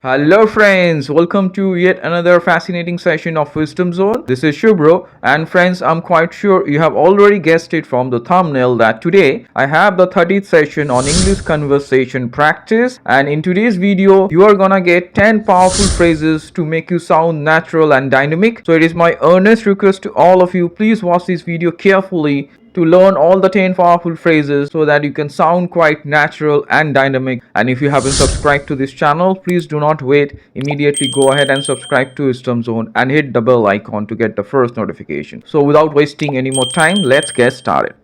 Hello friends, welcome to yet another fascinating session of Wisdom Zone. This is Shubro, and friends, I'm quite sure you have already guessed it from the thumbnail that today I have the 30th session on English conversation practice, and in today's video you are gonna get 10 powerful phrases to make you sound natural and dynamic. So it is my earnest request to all of you, please watch this video carefully to learn all the 10 powerful phrases so that you can sound quite natural and dynamic. And if you haven't subscribed to this channel, please do not wait. Immediately go ahead and subscribe to Wisdom Zone and hit the bell icon to get the first notification. So without wasting any more time, let's get started.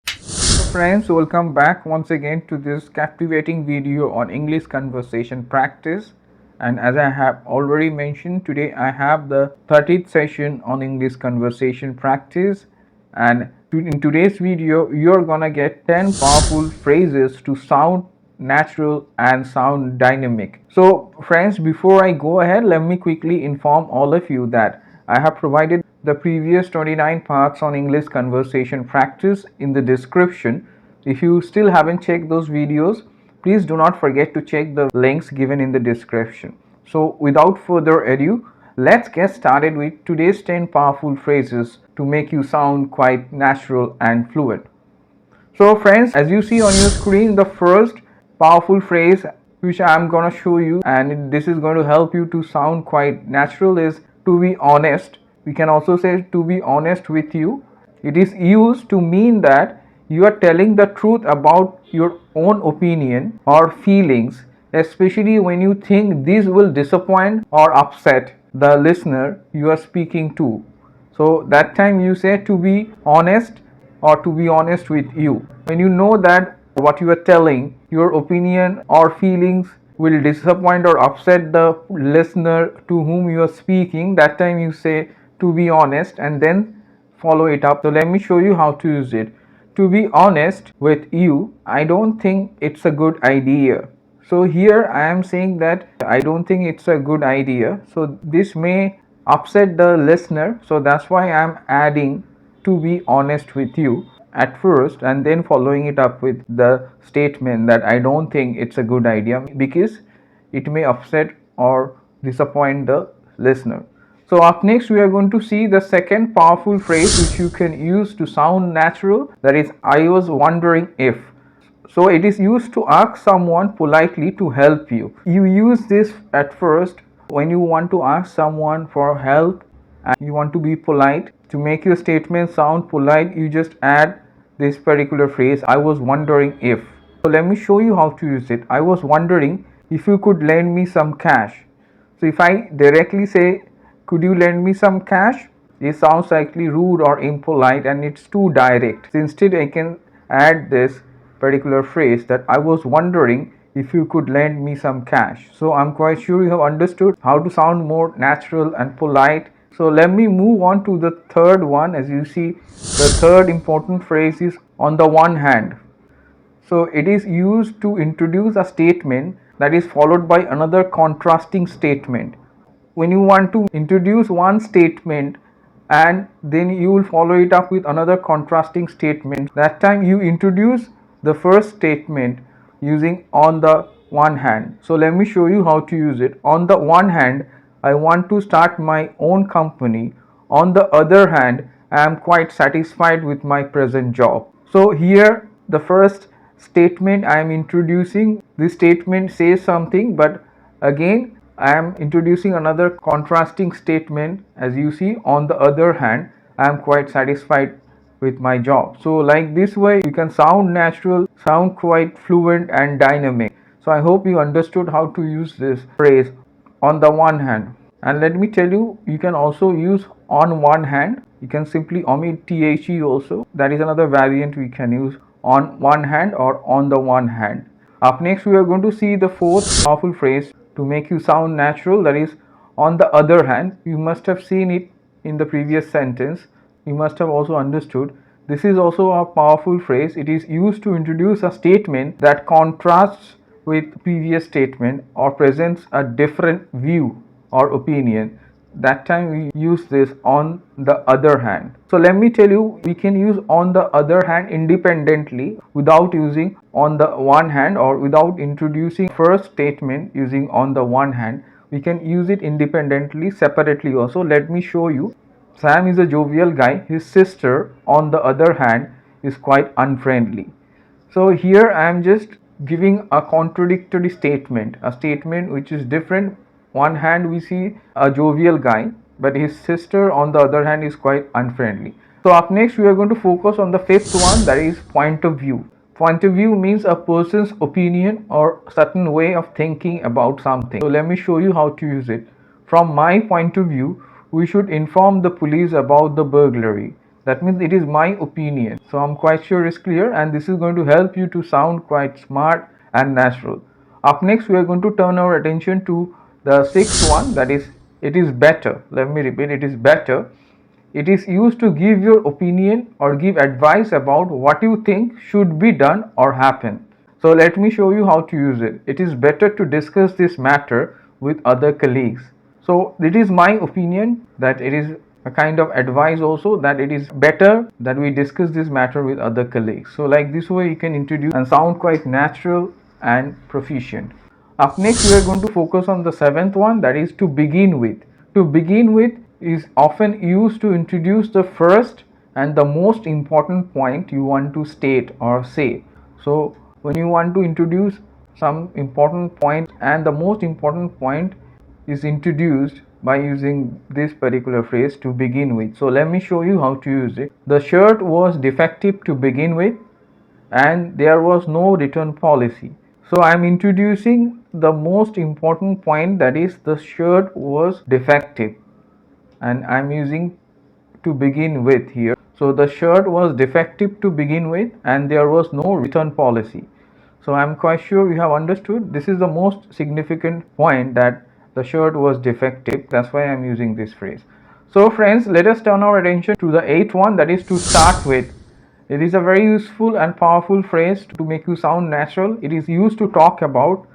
So friends, welcome back once again to this captivating video on English conversation practice. And as I have already mentioned, today I have the 30th session on English conversation practice, and in today's video you're gonna get 10 powerful phrases to sound natural and sound dynamic. So friends, before I go ahead, let me quickly inform all of you that I have provided the previous 29 parts on English conversation practice in the description. If you still haven't checked those videos, please do not forget to check the links given in the description. So without further ado, let's get started with today's 10 powerful phrases to make you sound quite natural and fluent. So friends, as you see on your screen, the first powerful phrase which I am going to show you, and this is going to help you to sound quite natural, is to be honest. We can also say to be honest with you. It is used to mean that you are telling the truth about your own opinion or feelings, especially when you think these will disappoint or upset the listener you are speaking to. So that time you say to be honest or to be honest with you. When you know that what you are telling, your opinion or feelings will disappoint or upset the listener to whom you are speaking, that time you say to be honest and then follow it up. So let me show you how to use it. To be honest with you, I don't think it's a good idea. So here I am saying that I don't think it's a good idea. So this may upset the listener. So that's why I am adding to be honest with you at first and then following it up with the statement that I don't think it's a good idea because it may upset or disappoint the listener. So up next we are going to see the second powerful phrase which you can use to sound natural, that is I was wondering if. So it is used to ask someone politely to help you. You use this at first when you want to ask someone for help and you want to be polite. To make your statement sound polite, you just add this particular phrase, I was wondering if. So let me show you how to use it. I was wondering if you could lend me some cash. So if I directly say, could you lend me some cash? It sounds slightly rude or impolite and it's too direct. So instead I can add this particular phrase that I was wondering if you could lend me some cash. So I'm quite sure you have understood how to sound more natural and polite. So let me move on to the third one. As you see, the third important phrase is on the one hand. So it is used to introduce a statement that is followed by another contrasting statement. When you want to introduce one statement and then you will follow it up with another contrasting statement, that time you introduce the first statement using on the one hand. So let me show you how to use it. On the one hand, I want to start my own company. On the other hand, I am quite satisfied with my present job. So here the first statement I am introducing, this statement says something, but again I am introducing another contrasting statement. As you see, on the other hand, I am quite satisfied with my job. So like this way you can sound natural, sound quite fluent and dynamic. So I hope you understood how to use this phrase on the one hand. And let me tell you, you can also use on one hand. You can simply omit the also. That is another variant we can use, on one hand or on the one hand. Up next we are going to see the fourth powerful phrase to make you sound natural, that is on the other hand. You must have seen it in the previous sentence. You must have also understood. This is also a powerful phrase. It is used to introduce a statement that contrasts with previous statement or presents a different view or opinion. that time we use this on the other hand. So let me tell you, we can use on the other hand independently without using on the one hand, or without introducing first statement using on the one hand. We can use it independently, separately also. Let me show you. Sam is a jovial guy. His sister, on the other hand, is quite unfriendly. So here I am just giving a contradictory statement, a statement which is different. One hand we see a jovial guy, but his sister on the other hand is quite unfriendly. So up next we are going to focus on the fifth one, that is point of view. Point of view means a person's opinion or certain way of thinking about something. So let me show you how to use it. From my point of view, we should inform the police about the burglary. That means it is my opinion. So I'm quite sure it's clear, and this is going to help you to sound quite smart and natural. Up next, we are going to turn our attention to the sixth one, that is, it is better. Let me repeat, it is better. It is used to give your opinion or give advice about what you think should be done or happen. So let me show you how to use it. It is better to discuss this matter with other colleagues. So it is my opinion that it is a kind of advice also, that it is better that we discuss this matter with other colleagues. So like this way you can introduce and sound quite natural and proficient. Up next we are going to focus on the seventh one, that is to begin with. To begin with is often used to introduce the first and the most important point you want to state or say. So when you want to introduce some important point and the most important point is introduced by using this particular phrase, to begin with. So let me show you how to use it. The shirt was defective to begin with, and there was no return policy. So I am introducing the most important point, that is the shirt was defective, and I am using to begin with here. So the shirt was defective to begin with, and there was no return policy. So I'm quite sure you have understood. This is the most significant point, that the shirt was defective. That's why I'm using this phrase. So friends, let us turn our attention to the eighth one, that is to start with. It is a very useful and powerful phrase to make you sound natural. It is used to talk about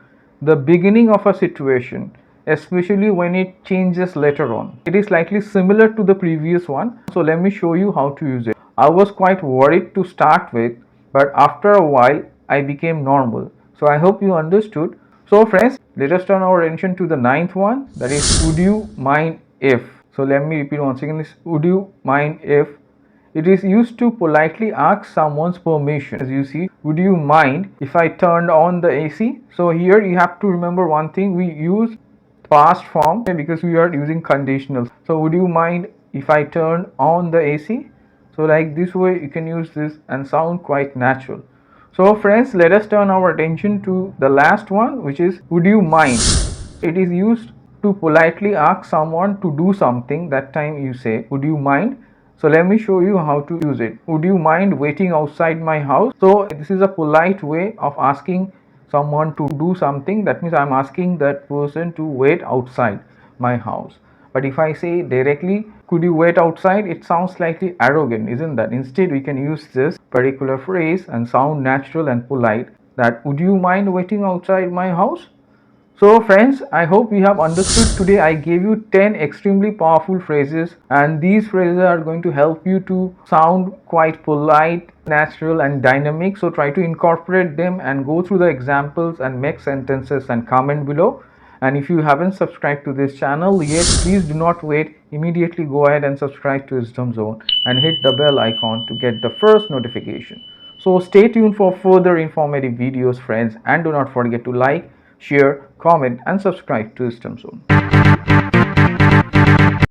the beginning of a situation, especially when it changes later on. It is slightly similar to the previous one. So let me show you how to use it. I was quite worried to start with, but after a while I became normal. So I hope you understood. So friends, let us turn our attention to the ninth one, that is would you mind if. So let me repeat once again, this would you mind if. It is used to politely ask someone's permission. As you see, would you mind if I turned on the AC? So here you have to remember one thing, we use past form because we are using conditionals. So would you mind if I turn on the AC? So like this way you can use this and sound quite natural. So friends, let us turn our attention to the last one, which is would you mind. It is used to politely ask someone to do something. That time you say would you mind. So let me show you how to use it. Would you mind waiting outside my house? So this is a polite way of asking someone to do something. That means I'm asking that person to wait outside my house. But if I say directly, could you wait outside? It sounds slightly arrogant, isn't that? Instead, we can use this particular phrase and sound natural and polite, that would you mind waiting outside my house? So friends, I hope you have understood. Today I gave you 10 extremely powerful phrases, and these phrases are going to help you to sound quite polite, natural and dynamic. So try to incorporate them and go through the examples and make sentences and comment below. And if you haven't subscribed to this channel yet, please do not wait. Immediately go ahead and subscribe to Wisdom Zone and hit the bell icon to get the first notification. So stay tuned for further informative videos, friends, and do not forget to like, share, comment, and subscribe to Wisdom Zone.